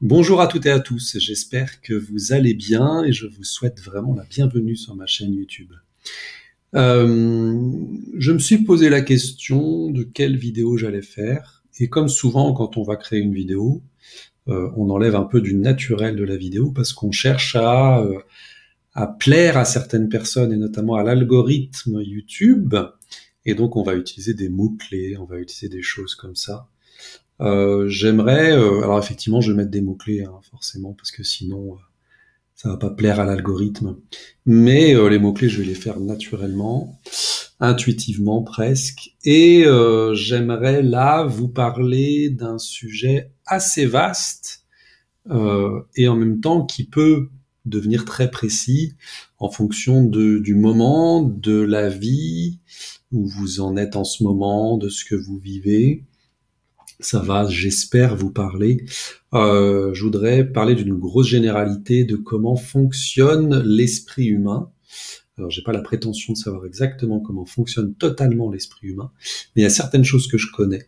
Bonjour à toutes et à tous, j'espère que vous allez bien et je vous souhaite vraiment la bienvenue sur ma chaîne YouTube. Je me suis posé la question de quelle vidéo j'allais faire et comme souvent quand on va créer une vidéo, on enlève un peu du naturel de la vidéo parce qu'on cherche à plaire à certaines personnes et notamment à l'algorithme YouTube et donc on va utiliser des mots-clés, on va utiliser des choses comme ça. Alors effectivement, je vais mettre des mots-clés, hein, forcément, parce que sinon, ça va pas plaire à l'algorithme. Mais les mots-clés, je vais les faire naturellement, intuitivement presque. Et j'aimerais là vous parler d'un sujet assez vaste et en même temps qui peut devenir très précis en fonction du moment, de la vie, où vous en êtes en ce moment, de ce que vous vivez. Ça va, j'espère, vous parler. Je voudrais parler d'une grosse généralité de comment fonctionne l'esprit humain. Alors, j'ai pas la prétention de savoir exactement comment fonctionne totalement l'esprit humain, mais il y a certaines choses que je connais.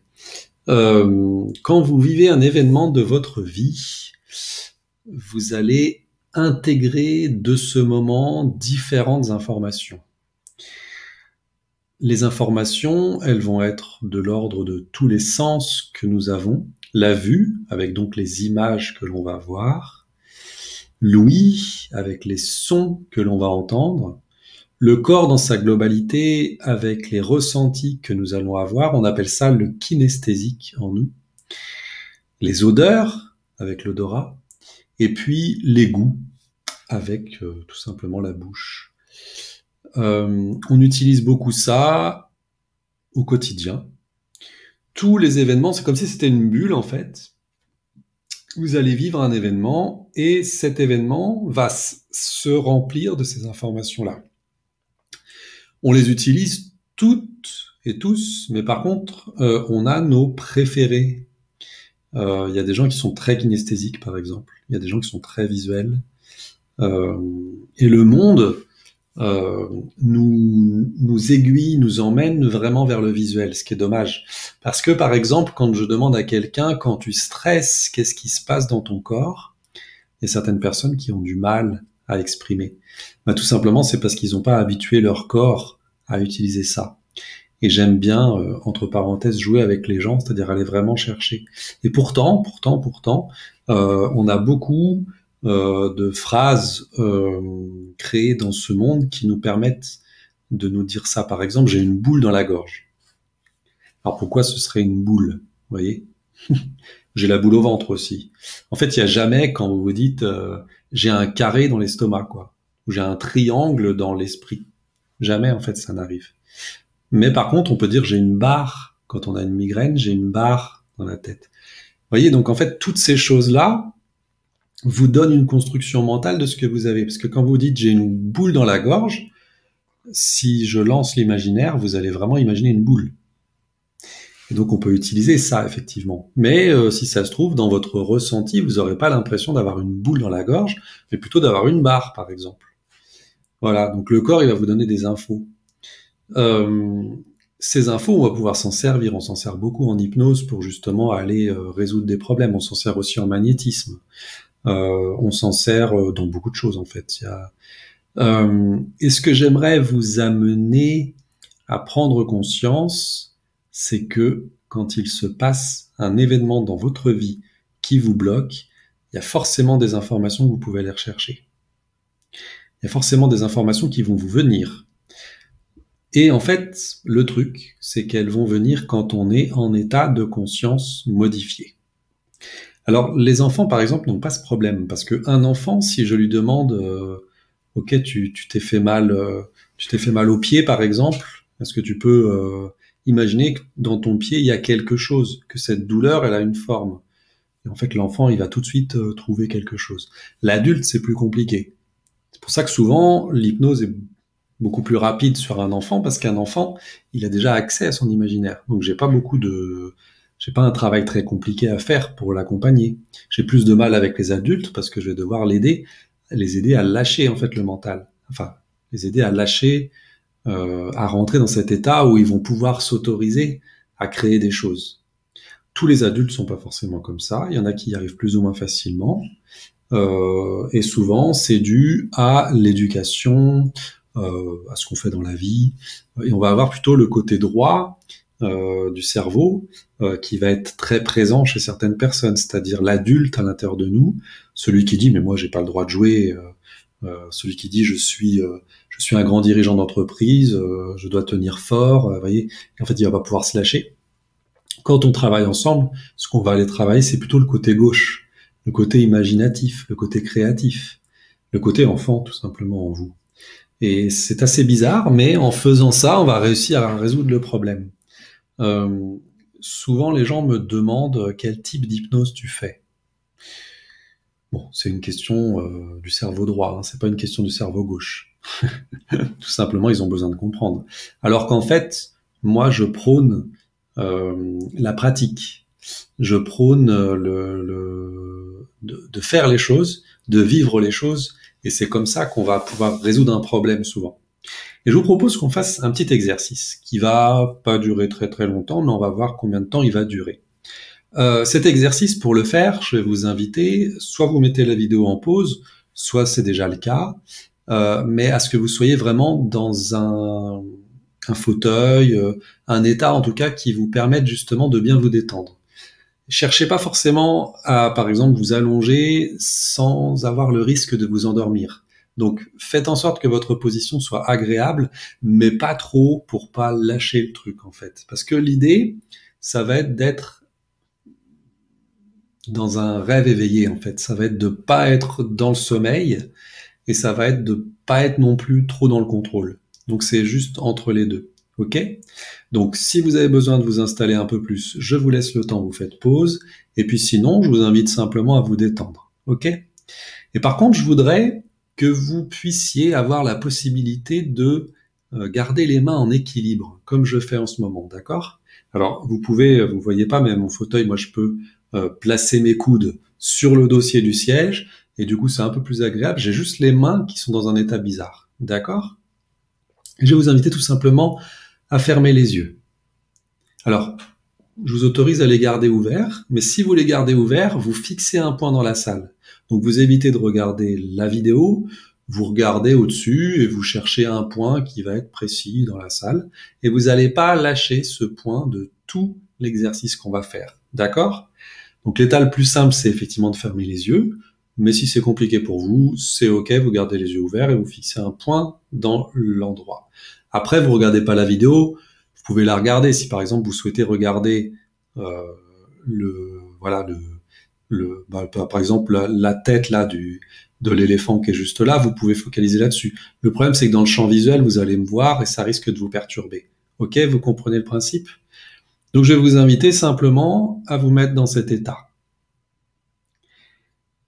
Quand vous vivez un événement de votre vie, vous allez intégrer de ce moment différentes informations. Les informations, elles vont être de l'ordre de tous les sens que nous avons. La vue, avec donc les images que l'on va voir. L'ouïe, avec les sons que l'on va entendre. Le corps dans sa globalité, avec les ressentis que nous allons avoir. On appelle ça le kinesthésique en nous. Les odeurs, avec l'odorat. Et puis les goûts, avec tout simplement la bouche. On utilise beaucoup ça au quotidien. Tous les événements, c'est comme si c'était une bulle en fait. Vous allez vivre un événement et cet événement va se remplir de ces informations-là. On les utilise toutes et tous, mais par contre, on a nos préférés. Il y a des gens qui sont très kinesthésiques, par exemple. Il y a des gens qui sont très visuels. Et le monde nous aiguille, nous emmène vraiment vers le visuel, ce qui est dommage. Parce que, par exemple, quand je demande à quelqu'un, quand tu stresses, qu'est-ce qui se passe dans ton corps? Il y a certaines personnes qui ont du mal à exprimer. Tout simplement, c'est parce qu'ils n'ont pas habitué leur corps à utiliser ça. Et j'aime bien, entre parenthèses, jouer avec les gens, c'est-à-dire aller vraiment chercher. Et pourtant, on a beaucoup de phrases créées dans ce monde qui nous permettent de nous dire ça. Par exemple, j'ai une boule dans la gorge. Alors pourquoi ce serait une boule? Vous voyez? J'ai la boule au ventre aussi. En fait, il n'y a jamais, quand vous vous dites j'ai un carré dans l'estomac, quoi, ou j'ai un triangle dans l'esprit. Jamais, en fait, ça n'arrive. Mais par contre, on peut dire j'ai une barre. Quand on a une migraine, j'ai une barre dans la tête. Vous voyez, donc en fait, toutes ces choses-là vous donnent une construction mentale de ce que vous avez. Parce que quand vous dites j'ai une boule dans la gorge, si je lance l'imaginaire, vous allez vraiment imaginer une boule. Et donc on peut utiliser ça, effectivement. Mais si ça se trouve, dans votre ressenti, vous n'aurez pas l'impression d'avoir une boule dans la gorge, mais plutôt d'avoir une barre, par exemple. Voilà, donc le corps, il va vous donner des infos. Ces infos, on va pouvoir s'en servir. On s'en sert beaucoup en hypnose pour justement aller résoudre des problèmes. On s'en sert aussi en magnétisme. On s'en sert dans beaucoup de choses, en fait. Et ce que j'aimerais vous amener à prendre conscience, c'est que quand il se passe un événement dans votre vie qui vous bloque, il y a forcément des informations que vous pouvez aller rechercher. Il y a forcément des informations qui vont vous venir. Et en fait, le truc, c'est qu'elles vont venir quand on est en état de conscience modifié. Alors, les enfants, par exemple, n'ont pas ce problème, parce qu'un enfant, si je lui demande ok, tu t'es fait mal au pied, par exemple, est-ce que tu peux imaginer que dans ton pied, il y a quelque chose, que cette douleur, elle a une forme. Et en fait, l'enfant, il va tout de suite trouver quelque chose. L'adulte, c'est plus compliqué. C'est pour ça que souvent, l'hypnose est beaucoup plus rapide sur un enfant, parce qu'un enfant, il a déjà accès à son imaginaire. Donc, j'ai pas un travail très compliqué à faire pour l'accompagner. J'ai plus de mal avec les adultes, parce que je vais devoir les aider à lâcher, en fait, le mental. Enfin, les aider à lâcher, à rentrer dans cet état où ils vont pouvoir s'autoriser à créer des choses. Tous les adultes sont pas forcément comme ça. Il y en a qui y arrivent plus ou moins facilement. Et souvent, c'est dû à l'éducation, à ce qu'on fait dans la vie. Et on va avoir plutôt le côté droit du cerveau qui va être très présent chez certaines personnes, c'est-à-dire l'adulte à l'intérieur de nous, celui qui dit mais moi j'ai pas le droit de jouer, celui qui dit je suis un grand dirigeant d'entreprise, je dois tenir fort, vous voyez, et en fait il va pas pouvoir se lâcher. Quand on travaille ensemble, ce qu'on va aller travailler, c'est plutôt le côté gauche, le côté imaginatif, le côté créatif, le côté enfant tout simplement en vous. Et c'est assez bizarre, mais en faisant ça, on va réussir à résoudre le problème. Souvent, les gens me demandent quel type d'hypnose tu fais. Bon, c'est une question du cerveau droit, hein, c'est pas une question du cerveau gauche. Tout simplement, ils ont besoin de comprendre. Alors qu'en fait, moi, je prône la pratique. Je prône de faire les choses, de vivre les choses, et c'est comme ça qu'on va pouvoir résoudre un problème souvent. Et je vous propose qu'on fasse un petit exercice qui va pas durer très très longtemps, mais on va voir combien de temps il va durer. Cet exercice, pour le faire, je vais vous inviter, soit vous mettez la vidéo en pause, soit c'est déjà le cas, mais à ce que vous soyez vraiment dans un fauteuil, un état en tout cas qui vous permette justement de bien vous détendre. Cherchez pas forcément à, par exemple, vous allonger sans avoir le risque de vous endormir. Donc, faites en sorte que votre position soit agréable, mais pas trop pour pas lâcher le truc, en fait. Parce que l'idée, ça va être d'être dans un rêve éveillé, en fait. Ça va être de pas être dans le sommeil, et ça va être de pas être non plus trop dans le contrôle. Donc, c'est juste entre les deux. Ok? Donc, si vous avez besoin de vous installer un peu plus, je vous laisse le temps, vous faites pause. Et puis sinon, je vous invite simplement à vous détendre. Ok? Et par contre, je voudrais que vous puissiez avoir la possibilité de garder les mains en équilibre, comme je fais en ce moment, d'accord? Alors, vous pouvez, vous voyez pas, mais mon fauteuil, moi, je peux placer mes coudes sur le dossier du siège, et du coup, c'est un peu plus agréable. J'ai juste les mains qui sont dans un état bizarre, d'accord? Et je vais vous inviter tout simplement à fermer les yeux. Alors, je vous autorise à les garder ouverts, mais si vous les gardez ouverts, vous fixez un point dans la salle. Donc vous évitez de regarder la vidéo, vous regardez au-dessus et vous cherchez un point qui va être précis dans la salle, et vous n'allez pas lâcher ce point de tout l'exercice qu'on va faire. D'accord? Donc l'état le plus simple, c'est effectivement de fermer les yeux, mais si c'est compliqué pour vous, c'est ok, vous gardez les yeux ouverts et vous fixez un point dans l'endroit. Après, vous regardez pas la vidéo, vous pouvez la regarder. Si par exemple vous souhaitez regarder par exemple la tête là de l'éléphant qui est juste là, vous pouvez focaliser là-dessus. Le problème, c'est que dans le champ visuel, vous allez me voir et ça risque de vous perturber. Ok, vous comprenez le principe? Donc je vais vous inviter simplement à vous mettre dans cet état.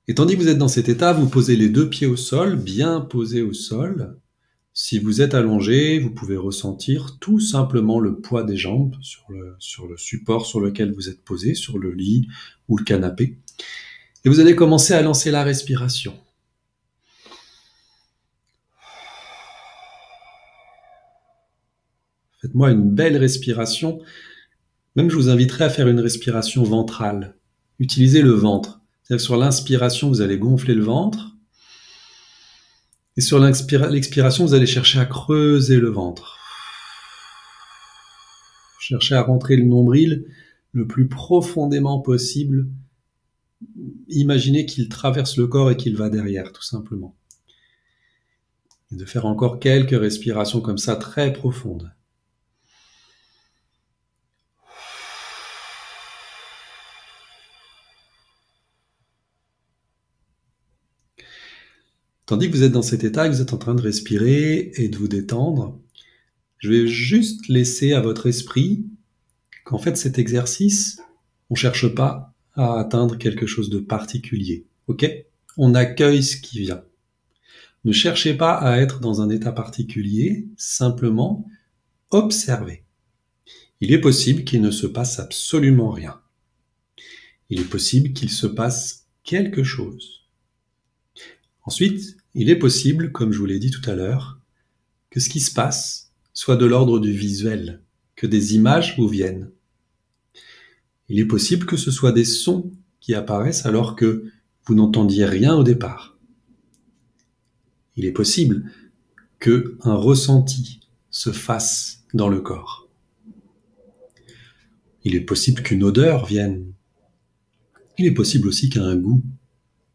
Et tandis que vous êtes dans cet état, vous posez les deux pieds au sol, bien posés au sol. Si vous êtes allongé, vous pouvez ressentir tout simplement le poids des jambes sur le support sur lequel vous êtes posé, sur le lit ou le canapé. Et vous allez commencer à lancer la respiration. Faites-moi une belle respiration. Même je vous inviterai à faire une respiration ventrale. Utilisez le ventre. C'est-à-dire que sur l'inspiration, vous allez gonfler le ventre. Et sur l'expiration, vous allez chercher à creuser le ventre. Cherchez à rentrer le nombril le plus profondément possible. Imaginez qu'il traverse le corps et qu'il va derrière, tout simplement. Et de faire encore quelques respirations comme ça, très profondes. Tandis que vous êtes dans cet état, que vous êtes en train de respirer et de vous détendre, je vais juste laisser à votre esprit qu'en fait cet exercice, on ne cherche pas à atteindre quelque chose de particulier. Ok? On accueille ce qui vient. Ne cherchez pas à être dans un état particulier, simplement observez. Il est possible qu'il ne se passe absolument rien. Il est possible qu'il se passe quelque chose. Ensuite, il est possible, comme je vous l'ai dit tout à l'heure, que ce qui se passe soit de l'ordre du visuel, que des images vous viennent. Il est possible que ce soit des sons qui apparaissent alors que vous n'entendiez rien au départ. Il est possible qu'un ressenti se fasse dans le corps. Il est possible qu'une odeur vienne. Il est possible aussi qu'un goût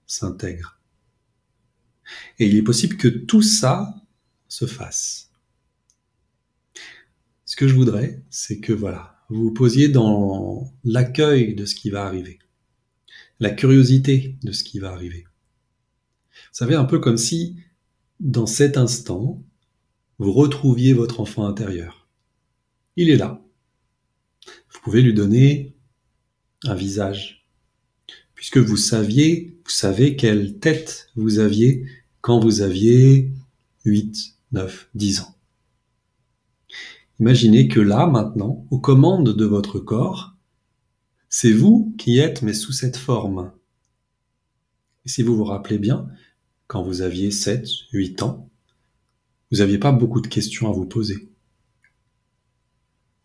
s'intègre. Et il est possible que tout ça se fasse. Ce que je voudrais, c'est que vous vous posiez dans l'accueil de ce qui va arriver, la curiosité de ce qui va arriver. Vous savez, un peu comme si, dans cet instant, vous retrouviez votre enfant intérieur. Il est là. Vous pouvez lui donner un visage, puisque vous savez quelle tête vous aviez quand vous aviez 8, 9, 10 ans. Imaginez que là, maintenant, aux commandes de votre corps, c'est vous qui êtes, mais sous cette forme. Et si vous vous rappelez bien, quand vous aviez 7, 8 ans, vous n'aviez pas beaucoup de questions à vous poser.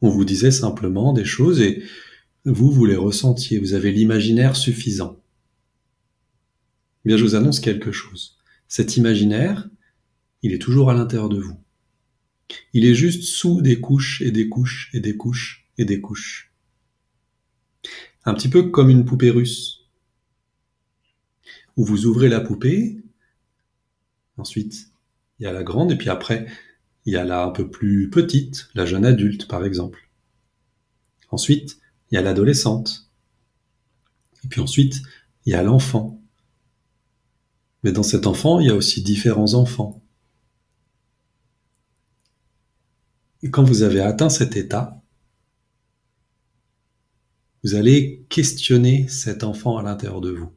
On vous disait simplement des choses et vous les ressentiez, vous avez l'imaginaire suffisant. Eh bien, je vous annonce quelque chose. Cet imaginaire, il est toujours à l'intérieur de vous. Il est juste sous des couches et des couches et des couches et des couches. Un petit peu comme une poupée russe, où vous ouvrez la poupée, ensuite il y a la grande, et puis après il y a la un peu plus petite, la jeune adulte par exemple. Ensuite, il y a l'adolescente. Et puis ensuite, il y a l'enfant. Mais dans cet enfant, il y a aussi différents enfants. Et quand vous avez atteint cet état, vous allez questionner cet enfant à l'intérieur de vous.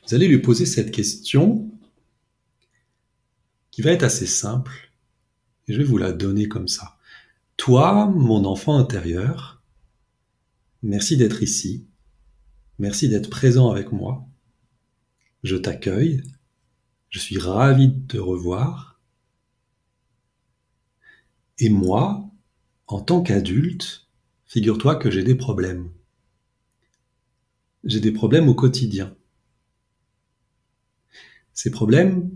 Vous allez lui poser cette question qui va être assez simple, et je vais vous la donner comme ça. Toi, mon enfant intérieur, merci d'être ici, merci d'être présent avec moi, je t'accueille, je suis ravi de te revoir, et moi, en tant qu'adulte, figure-toi que j'ai des problèmes. J'ai des problèmes au quotidien. Ces problèmes,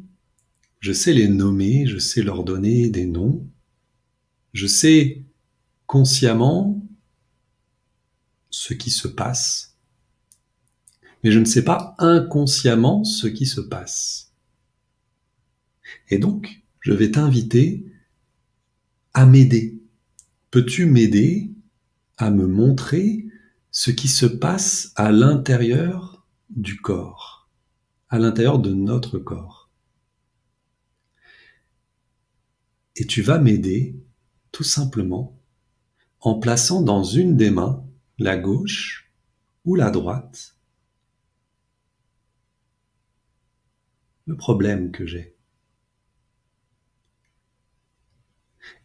je sais les nommer, je sais leur donner des noms, je sais consciemment ce qui se passe, mais je ne sais pas inconsciemment ce qui se passe. Et donc, je vais t'inviter à m'aider. Peux-tu m'aider à me montrer ce qui se passe à l'intérieur du corps, à l'intérieur de notre corps? Et tu vas m'aider tout simplement en plaçant dans une des mains, la gauche ou la droite, le problème que j'ai.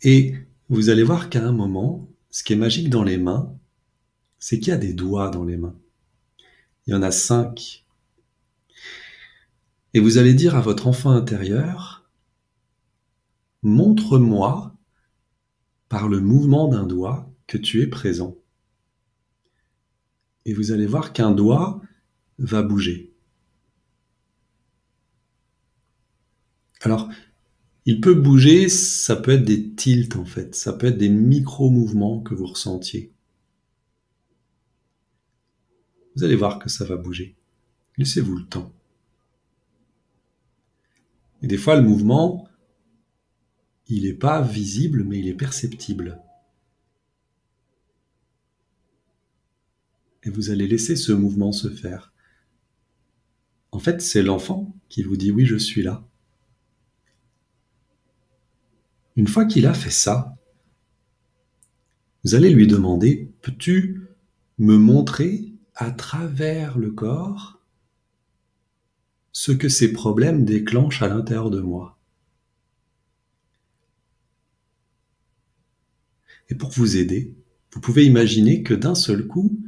Et vous allez voir qu'à un moment, ce qui est magique dans les mains, c'est qu'il y a des doigts dans les mains. Il y en a 5. Et vous allez dire à votre enfant intérieur, montre-moi par le mouvement d'un doigt que tu es présent. Et vous allez voir qu'un doigt va bouger. Alors, il peut bouger, ça peut être des tilts en fait, ça peut être des micro-mouvements que vous ressentiez. Vous allez voir que ça va bouger. Laissez-vous le temps. Et des fois, le mouvement, il n'est pas visible, mais il est perceptible. Et vous allez laisser ce mouvement se faire. En fait, c'est l'enfant qui vous dit « oui, je suis là ». Une fois qu'il a fait ça, vous allez lui demander « peux-tu me montrer à travers le corps ce que ces problèmes déclenchent à l'intérieur de moi ?» Et pour vous aider, vous pouvez imaginer que d'un seul coup,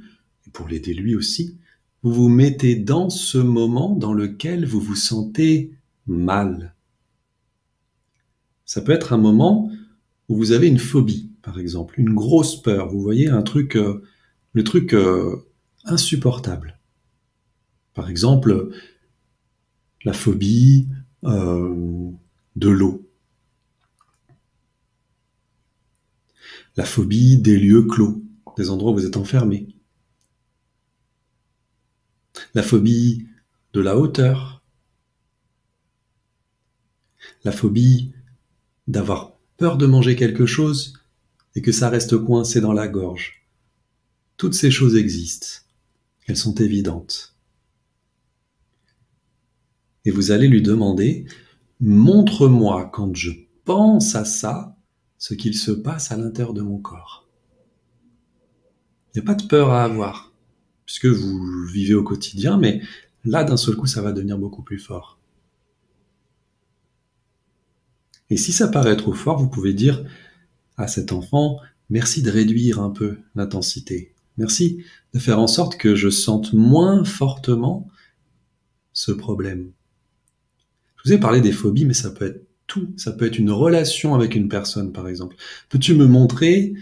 et pour l'aider lui aussi, vous vous mettez dans ce moment dans lequel vous vous sentez mal. Ça peut être un moment où vous avez une phobie. par exemple, une grosse peur, vous voyez, le truc insupportable. Par exemple, la phobie de l'eau, la phobie des lieux clos, des endroits où vous êtes enfermé, la phobie de la hauteur, la phobie d'avoir peur de manger quelque chose et que ça reste coincé dans la gorge. Toutes ces choses existent, elles sont évidentes. Et vous allez lui demander, montre-moi quand je pense à ça, ce qu'il se passe à l'intérieur de mon corps. Il n'y a pas de peur à avoir, puisque vous vivez au quotidien, mais là, d'un seul coup, ça va devenir beaucoup plus fort. Et si ça paraît trop fort, vous pouvez dire à cet enfant, merci de réduire un peu l'intensité. Merci de faire en sorte que je sente moins fortement ce problème. Je vous ai parlé des phobies, mais ça peut être tout. Ça peut être une relation avec une personne, par exemple. Peux-tu me montrer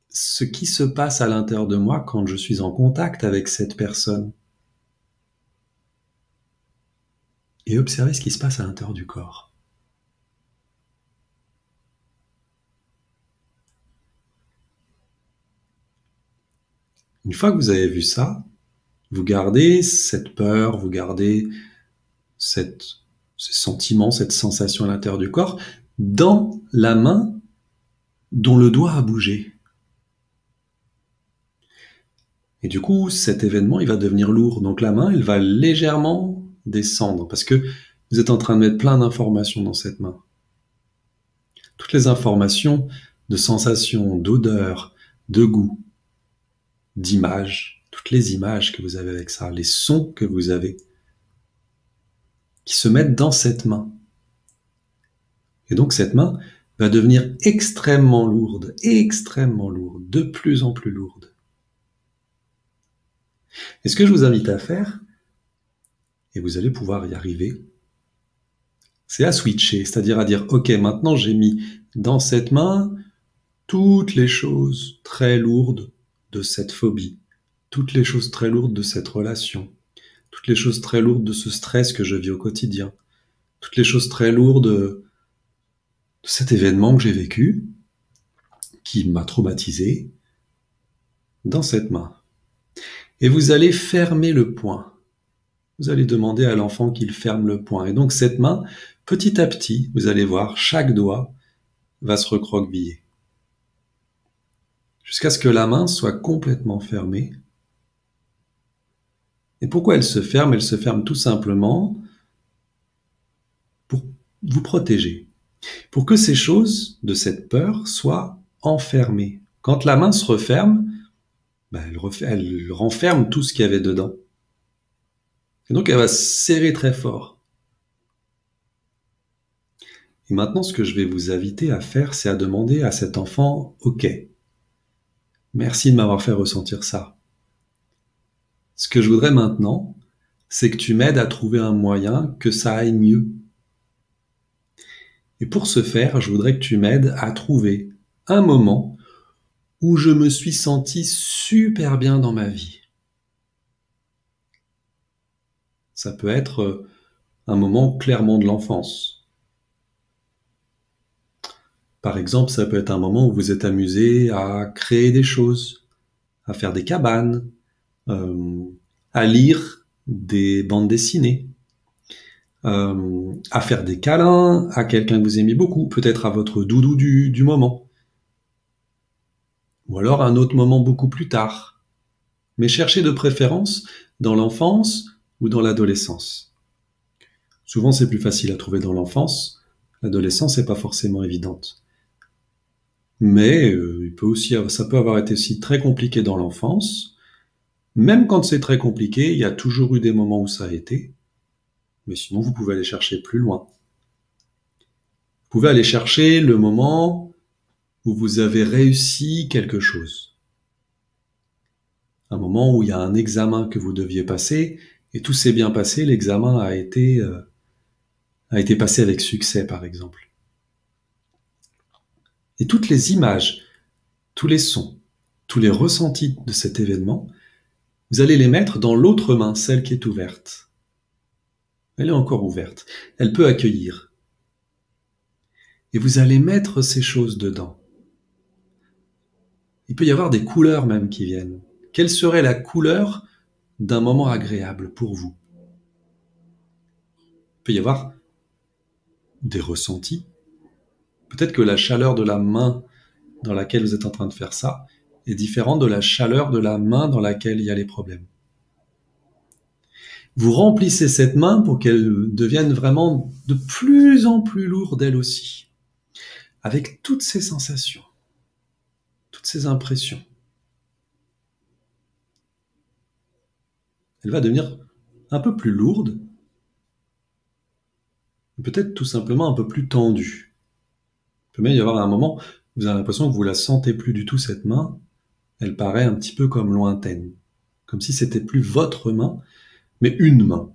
ce qui se passe à l'intérieur de moi quand je suis en contact avec cette personne? Et observez ce qui se passe à l'intérieur du corps. Une fois que vous avez vu ça, vous gardez cette peur, vous gardez ces sentiments, cette sensation à l'intérieur du corps dans la main dont le doigt a bougé. Et du coup, cet événement, il va devenir lourd. Donc la main, elle va légèrement descendre parce que vous êtes en train de mettre plein d'informations dans cette main. Toutes les informations de sensations, d'odeurs, de goût, d'images, toutes les images que vous avez avec ça, les sons que vous avez, qui se mettent dans cette main. Et donc cette main va devenir extrêmement lourde, de plus en plus lourde. Et ce que je vous invite à faire, et vous allez pouvoir y arriver, c'est à switcher, c'est-à-dire à dire, ok, maintenant j'ai mis dans cette main toutes les choses très lourdes de cette phobie, toutes les choses très lourdes de cette relation, toutes les choses très lourdes de ce stress que je vis au quotidien, toutes les choses très lourdes de cet événement que j'ai vécu, qui m'a traumatisé, dans cette main. Et vous allez fermer le poing. Vous allez demander à l'enfant qu'il ferme le poing. Et donc cette main, petit à petit, vous allez voir, chaque doigt va se recroqueviller. Jusqu'à ce que la main soit complètement fermée. Et pourquoi elle se ferme? Elle se ferme tout simplement pour vous protéger. Pour que ces choses de cette peur soient enfermées. Quand la main se referme, elle renferme tout ce qu'il y avait dedans. Et donc elle va se serrer très fort. Et maintenant, ce que je vais vous inviter à faire, c'est à demander à cet enfant, ok, merci de m'avoir fait ressentir ça. Ce que je voudrais maintenant, c'est que tu m'aides à trouver un moyen que ça aille mieux. Et pour ce faire, je voudrais que tu m'aides à trouver un moment où je me suis senti super bien dans ma vie. Ça peut être un moment clairement de l'enfance. Par exemple, ça peut être un moment où vous êtes amusé à créer des choses, à faire des cabanes, à lire des bandes dessinées, à faire des câlins à quelqu'un que vous aimez beaucoup, peut-être à votre doudou du moment. Ou alors à un autre moment beaucoup plus tard. Mais cherchez de préférence dans l'enfance ou dans l'adolescence. Souvent, c'est plus facile à trouver dans l'enfance. L'adolescence n'est pas forcément évidente. Mais ça peut avoir été aussi très compliqué dans l'enfance. Même quand c'est très compliqué, il y a toujours eu des moments où ça a été. Mais sinon, vous pouvez aller chercher plus loin. Vous pouvez aller chercher le moment où vous avez réussi quelque chose. Un moment où il y a un examen que vous deviez passer, et tout s'est bien passé, l'examen a été passé avec succès, par exemple. Et toutes les images tous les sons, tous les ressentis de cet événement, vous allez les mettre dans l'autre main, celle qui est ouverte. Elle est encore ouverte. Elle peut accueillir. Et vous allez mettre ces choses dedans. Il peut y avoir des couleurs même qui viennent. Quelle serait la couleur d'un moment agréable pour vous? Il peut y avoir des ressentis. Peut-être que la chaleur de la main dans laquelle vous êtes en train de faire ça est différente de la chaleur de la main dans laquelle il y a les problèmes. Vous remplissez cette main pour qu'elle devienne vraiment de plus en plus lourde elle aussi, avec toutes ces sensations, toutes ces impressions. Elle va devenir un peu plus lourde, peut-être tout simplement un peu plus tendue. Il peut même y avoir un moment où vous avez l'impression que vous la sentez plus du tout cette main, elle paraît un petit peu comme lointaine, comme si c'était plus votre main, mais une main.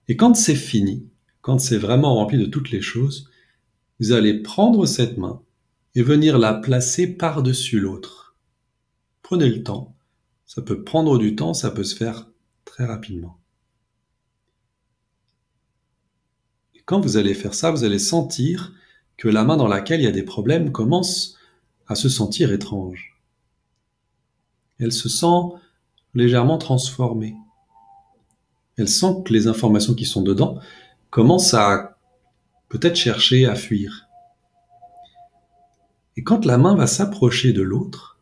Et quand c'est fini, quand c'est vraiment rempli de toutes les choses, vous allez prendre cette main et venir la placer par-dessus l'autre. Prenez le temps. Ça peut prendre du temps, ça peut se faire très rapidement. Et quand vous allez faire ça, vous allez sentir que la main dans laquelle il y a des problèmes commence à se sentir étrange. Elle se sent légèrement transformée. Elle sent que les informations qui sont dedans commencent à peut-être chercher à fuir. Et quand la main va s'approcher de l'autre,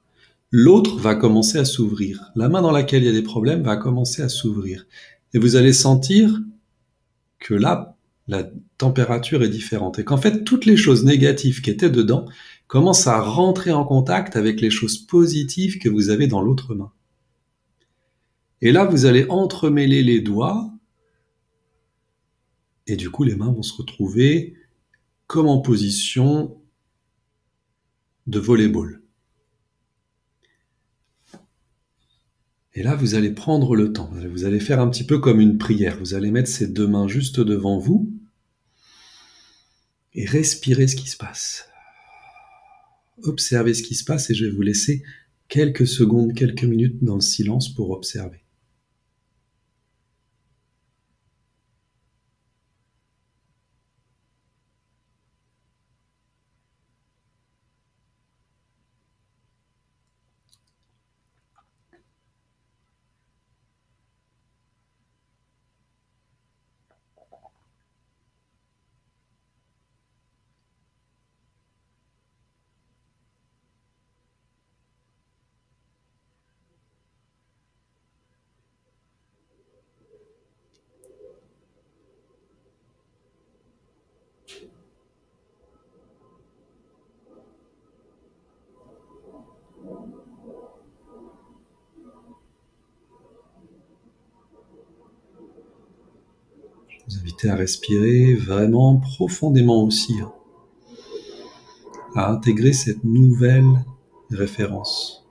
l'autre va commencer à s'ouvrir. La main dans laquelle il y a des problèmes va commencer à s'ouvrir. Et vous allez sentir que là, la température est différente. Et qu'en fait, toutes les choses négatives qui étaient dedans commencent à rentrer en contact avec les choses positives que vous avez dans l'autre main. Et là, vous allez entremêler les doigts. Et du coup, les mains vont se retrouver comme en position de volley-ball. Et là, vous allez prendre le temps. Vous allez faire un petit peu comme une prière. Vous allez mettre ces deux mains juste devant vous et respirer ce qui se passe. Observez ce qui se passe et je vais vous laisser quelques secondes, quelques minutes dans le silence pour observer. Vous invitez à respirer vraiment profondément aussi, à intégrer cette nouvelle référence,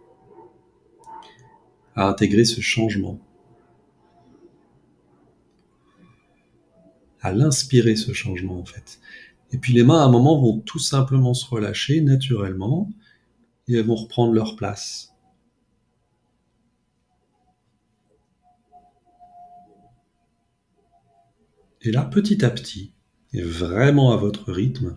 à intégrer ce changement, à l'inspirer ce changement en fait. Et puis les mains à un moment vont tout simplement se relâcher naturellement et elles vont reprendre leur place. Et là, petit à petit, et vraiment à votre rythme,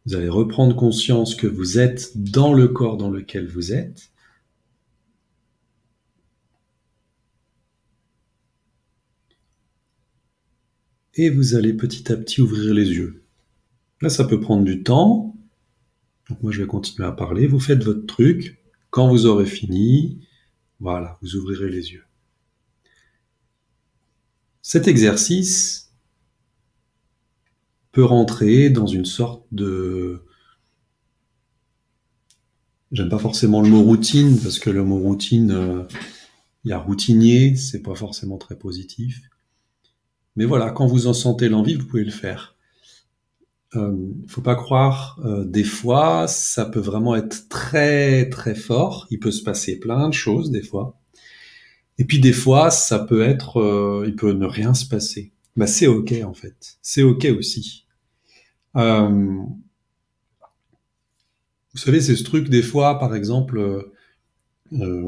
vous allez reprendre conscience que vous êtes dans le corps dans lequel vous êtes. Et vous allez petit à petit ouvrir les yeux. Là, ça peut prendre du temps. Donc moi, je vais continuer à parler. Vous faites votre truc. Quand vous aurez fini, voilà, vous ouvrirez les yeux. Cet exercice peut rentrer dans une sorte de... J'aime pas forcément le mot routine, parce que le mot routine, il y a routinier, c'est pas forcément très positif. Mais voilà, quand vous en sentez l'envie, vous pouvez le faire. Faut pas croire, des fois, ça peut vraiment être très très fort. Il peut se passer plein de choses des fois. Et puis des fois, ça peut être, il peut ne rien se passer. Bah c'est ok en fait, c'est ok aussi. Euh, Vous savez, c'est ce truc des fois, par exemple, euh,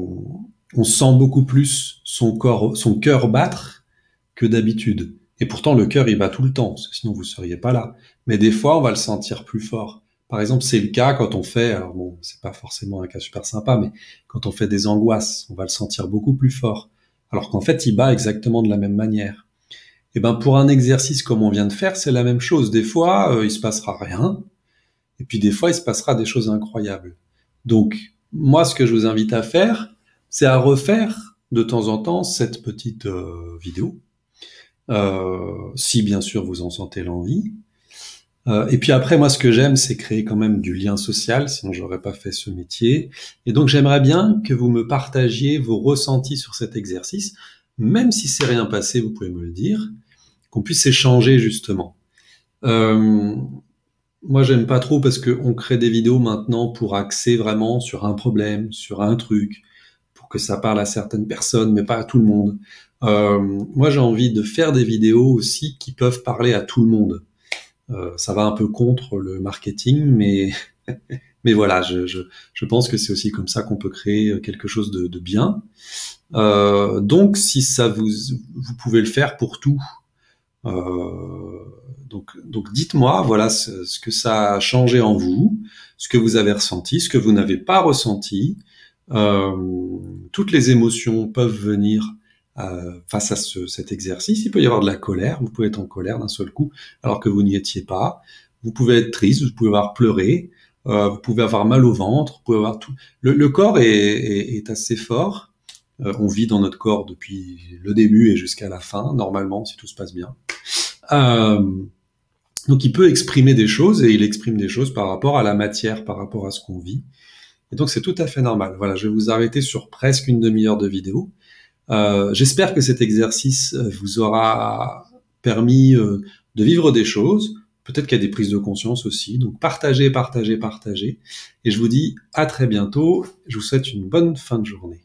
on sent beaucoup plus son cœur battre que d'habitude. Et pourtant, le cœur, il bat tout le temps, parce que sinon vous seriez pas là. Mais des fois, on va le sentir plus fort. Par exemple, c'est le cas quand on fait, alors bon, c'est pas forcément un cas super sympa, mais quand on fait des angoisses, on va le sentir beaucoup plus fort. Alors qu'en fait, il bat exactement de la même manière. Et ben, pour un exercice comme on vient de faire, c'est la même chose. Des fois, il se passera rien. Et puis des fois, il se passera des choses incroyables. Donc, moi, ce que je vous invite à faire, c'est à refaire de temps en temps cette petite vidéo, si bien sûr vous en sentez l'envie. Et puis après, moi, ce que j'aime, c'est créer quand même du lien social, sinon j'aurais pas fait ce métier. Et donc, j'aimerais bien que vous me partagiez vos ressentis sur cet exercice, même si c'est rien passé, vous pouvez me le dire, qu'on puisse échanger justement. Euh, Moi, j'aime pas trop parce qu'on crée des vidéos maintenant pour axer vraiment sur un problème, sur un truc, pour que ça parle à certaines personnes, mais pas à tout le monde. Moi, j'ai envie de faire des vidéos aussi qui peuvent parler à tout le monde. Ça va un peu contre le marketing, mais voilà, je pense que c'est aussi comme ça qu'on peut créer quelque chose de bien. Donc, si ça vous pouvez le faire pour tout. Donc dites-moi, voilà ce que ça a changé en vous, ce que vous avez ressenti, ce que vous n'avez pas ressenti. Euh, Toutes les émotions peuvent venir face à cet exercice. Il peut y avoir de la colère, vous pouvez être en colère d'un seul coup alors que vous n'y étiez pas. Vous pouvez être triste, vous pouvez avoir pleuré, vous pouvez avoir mal au ventre, vous pouvez avoir tout. Le corps est assez fort. On vit dans notre corps depuis le début et jusqu'à la fin, normalement, si tout se passe bien. Euh, donc il peut exprimer des choses et il exprime des choses par rapport à la matière, par rapport à ce qu'on vit. Et donc c'est tout à fait normal. Voilà, je vais vous arrêter sur presque une demi-heure de vidéo. J'espère que cet exercice vous aura permis de vivre des choses. Peut-être qu'il y a des prises de conscience aussi. Donc partagez, partagez, partagez. Et je vous dis à très bientôt. Je vous souhaite une bonne fin de journée.